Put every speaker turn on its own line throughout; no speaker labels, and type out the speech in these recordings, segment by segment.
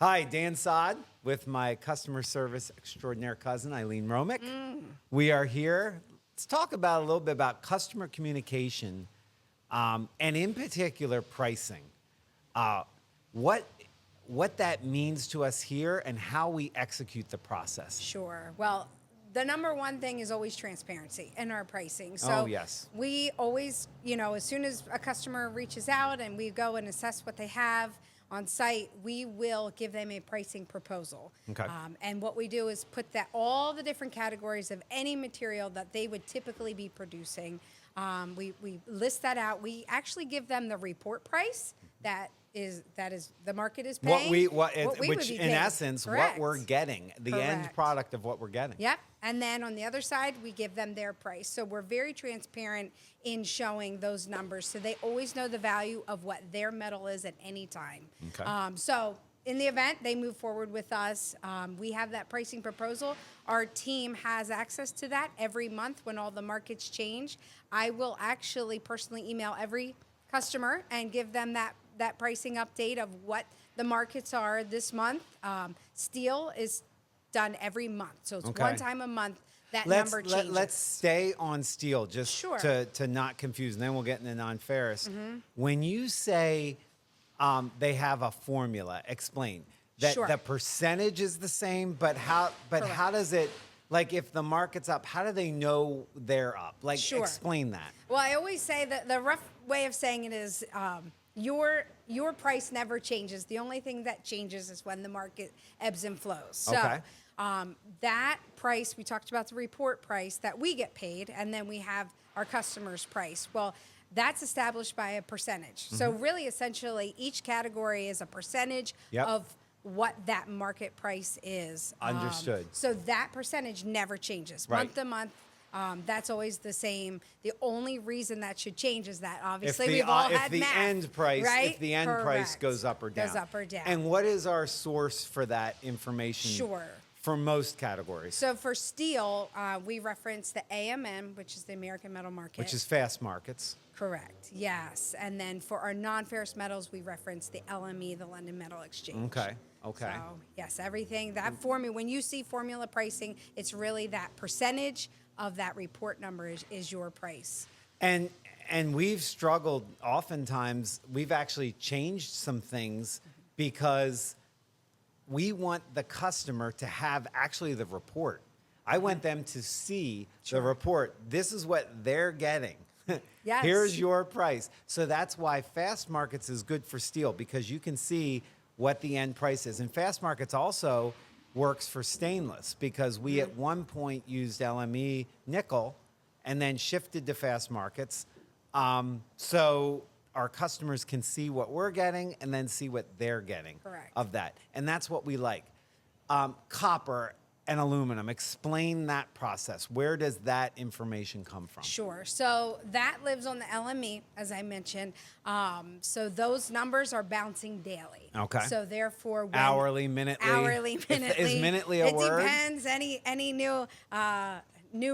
Hi, Dan Sod with my customer service extraordinaire cousin, Aileen Romick. We are here. Let's talk about a little bit about customer communication and in particular pricing. What that means to us here and how we execute the process.
Sure. Well, the number one thing is always transparency in our pricing. So
Oh, yes.
we always, as soon as a customer reaches out and we go and assess what they have on site, we will give them a pricing proposal.
Okay.
And what we do is put that all the different categories of any material that they would typically be producing. We list that out. We actually give them the report price that is the market is paying.
Which
would be
in
paying.
essence,
Correct.
what we're getting, the end
Correct.
product of what we're getting.
Yep. And then on the other side, we give them their price. So we're very transparent in showing those numbers. So they always know the value of what their metal is at any time.
Okay.
So in the event they move forward with us, we have that pricing proposal. Our team has access to that every month when all the markets change. I will actually personally email every customer and give them that pricing update of what the markets are this month. Steel is done every month. So it's
Okay.
one time a month that number changes.
Let's stay on steel just
Sure.
to not confuse, and then we'll get into non-ferrous.
Mm-hmm.
When you say they have a formula, explain. That
Sure.
the percentage is the same, but how does it, like if the market's up, how do they know they're up? Like
Sure.
explain that.
Well, I always say that the rough way of saying it is your price never changes. The only thing that changes is when the market ebbs and flows. So
Okay.
that price, we talked about the report price that we get paid, and then we have our customer's price. Well, that's established by a percentage. So really, essentially, each category is a percentage
Yep.
of what that market price is.
Understood.
So that percentage never changes.
Right.
Month to month, that's always the same. The only reason that should change is that obviously we've all had math, right?
If the end price
Correct.
goes up or down.
Goes up or down.
And what is our source for that information?
Sure.
For most categories.
So for steel, we reference the AMM, which is the American Metal Market.
Which is fast markets.
Correct, yes. And then for our non-ferrous metals, we reference the LME, the London Metal Exchange.
Okay.
So, yes, everything, that formula, when you see formula pricing, it's really that percentage of that report number is your price.
And we've struggled oftentimes. We've actually changed some things because we want the customer to have actually the report. I want them to see the report. This is what they're getting.
Yes.
Here's your price. So that's why fast markets is good for steel, because you can see what the end price is. And fast markets also works for stainless, because we at one point used LME nickel and then shifted to fast markets. So our customers can see what we're getting and then see what they're getting.
Correct.
Of that. And that's what we like. Copper and aluminum, explain that process. Where does that information come from?
Sure. So that lives on the LME, as I mentioned. So those numbers are bouncing daily.
Okay.
So therefore, when
Hourly, minutely?
Hourly, minutely.
Is minutely a word?
It depends. Any new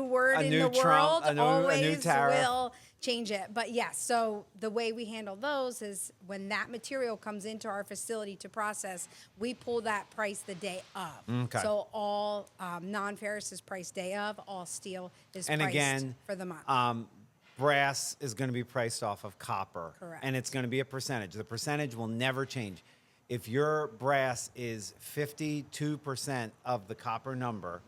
word
A
in
new
the
Trump,
world
a new
always
tariff.
will change it. But yes, so the way we handle those is when that material comes into our facility to process, we pull that price the day of.
Okay.
So all non-ferrous is priced day of, all steel is
And
priced
again,
for the month.
brass is going to be priced off of copper.
Correct.
And it's going to be a percentage. The percentage will never change. If your brass is 52% of the copper number,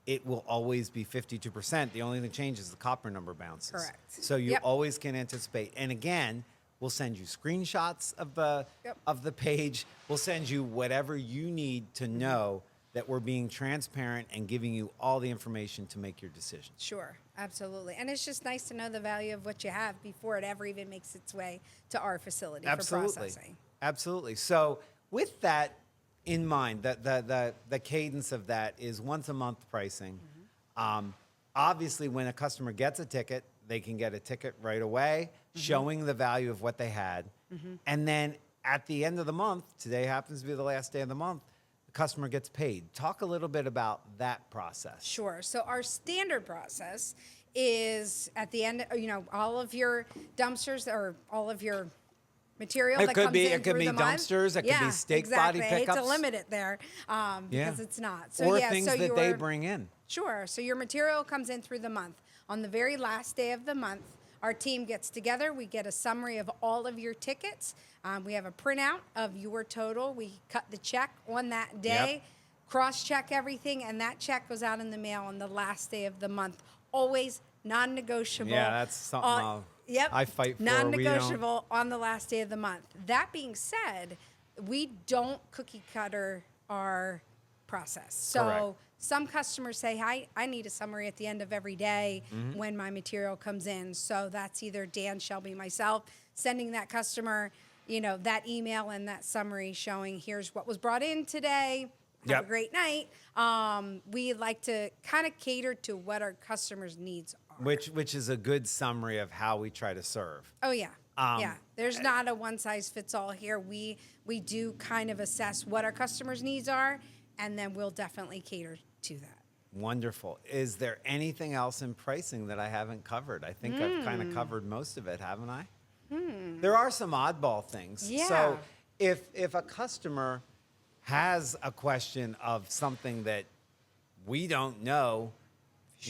it will always be 52%. The only thing that changes is the copper number bounces.
Correct.
So you
Yep.
always can anticipate. And again, we'll send you screenshots of
Yep.
the page. We'll send you whatever you need to know that we're being transparent and giving you all the information to make your decision.
Sure, absolutely. And it's just nice to know the value of what you have before it ever even makes its way to our facility for processing.
Absolutely. So with that in mind, the cadence of that is once a month pricing. Obviously, when a customer gets a ticket, they can get a ticket right away, showing the value of what they had. And then at the end of the month, today happens to be the last day of the month, the customer gets paid. Talk a little bit about that process.
Sure. So our standard process is at the end, all of your dumpsters or all of your material
It
that
could
comes
be-
in
it could
through
be
the month.
dumpsters, it could be steak
exactly.
body
I hate to
pickups.
limit it there because it's not. So
or
yeah,
things
so
that they
your-
bring in.
Sure. So your material comes in through the month. On the very last day of the month, our team gets together. We get a summary of all of your tickets. We have a printout of your total. We cut the check on that day,
Yep.
cross-check everything, and that check goes out in the mail on the last day of the month. Always non-negotiable.
Yeah, that's something I fight for. We don't-
Non-negotiable on the last day of the month. That being said, we don't cookie cutter our process. So
Correct.
some customers say, I need a summary at the end of every day when my material comes in. So that's either Dan, Shelby, myself sending that customer, that email and that summary showing here's what was brought in today. Have
Yep.
a great night. We like to kind of cater to what our customers' needs are.
Which is a good summary of how we try to serve.
Oh yeah, yeah. There's not a one size fits all here. We do kind of assess what our customers' needs are, and then we'll definitely cater to that.
Wonderful. Is there anything else in pricing that I haven't covered? I think I've kind of covered most of it, haven't I? There are some oddball things.
Yeah.
So if a customer has a question of something that we don't know,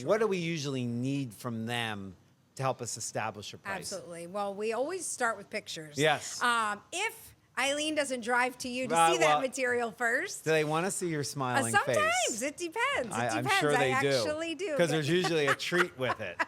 what do we usually need from them to help us establish a price?
Absolutely. Well, we always start with pictures.
Yes.
If Eileen doesn't drive to you to
Well,
see that material first,
Do they want to see your smiling
sometimes
face?
it depends. It
I'm
depends.
sure they
I
do.
actually do.
Because there's usually a treat with it.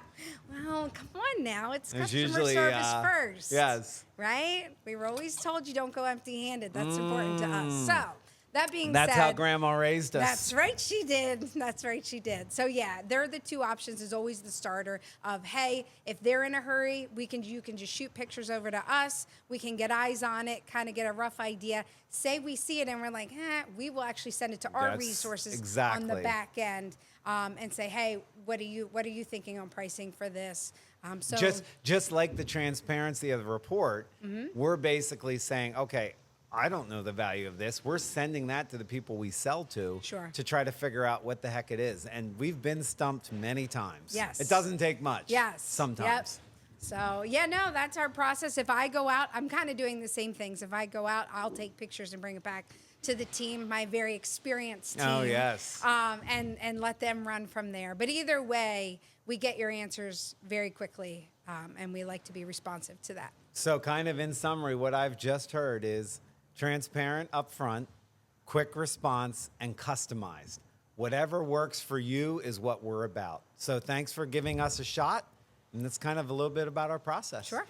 Well, come on now. It's
There's
customer
usually,
service first.
yes.
Right? We were always told you don't go empty-handed. That's important to us. So, that being
That's
said,
how Grandma raised us.
that's right, she did. That's right, she did. So yeah, there are the two options. Is always the starter of, hey, if they're in a hurry, you can just shoot pictures over to us. We can get eyes on it, kind of get a rough idea. Say we see it and we're like, we will actually send it to our
That's
resources on
exactly.
the back end and say, hey, what are you thinking on pricing for this? So
Just like the transparency of the report, we're basically saying, okay, I don't know the value of this. We're sending that to the people we sell to
Sure.
to try to figure out what the heck it is. And we've been stumped many times.
Yes.
It doesn't take much.
Yes.
Sometimes.
Yep. So, yeah, no, that's our process. If I go out, I'm kind of doing the same things. If I go out, I'll take pictures and bring it back to the team, my very experienced team.
Oh, yes.
And let them run from there. But either way, we get your answers very quickly, and we like to be responsive to that.
So kind of in summary, what I've just heard is transparent upfront, quick response, and customized. Whatever works for you is what we're about. So thanks for giving us a shot. And that's kind of a little bit about our process.
Sure.